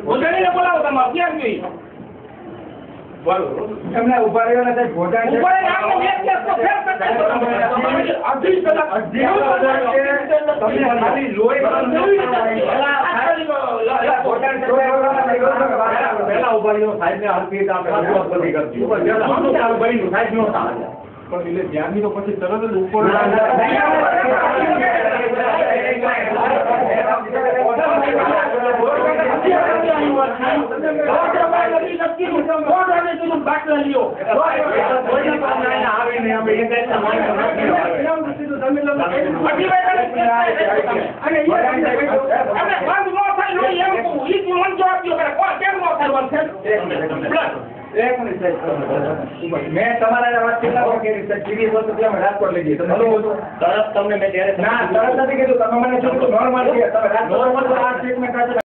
ગોધાણીને બોલાવો તમે ક્યાં ગઈ બોલો એમને ઉભા રહ્યો ને સાહેબ ગોધાણી ઉપર આમને બે કેસ તો ફેર કરતા અઢી કલાક તમને ખાલી લોહી પહેલા ઉભા રહ્યો સાહેબ ને હલકી આપણે રજૂઆત કરી કરતી ભાઈ સાહેબ નો પણ એટલે ધ્યાનની તો પછી તરત જ ઉપર મેં તમારા વાત કેટલા કરી સીરીયસ વસ્તુ તમે રાજકોટ લઈ જઈએ તરત તમને મેં ત્યારે ના તરત નથી કીધું તમે મને નોર્મલ તમે રાજકોટ આ ટ્રીટમેન્ટ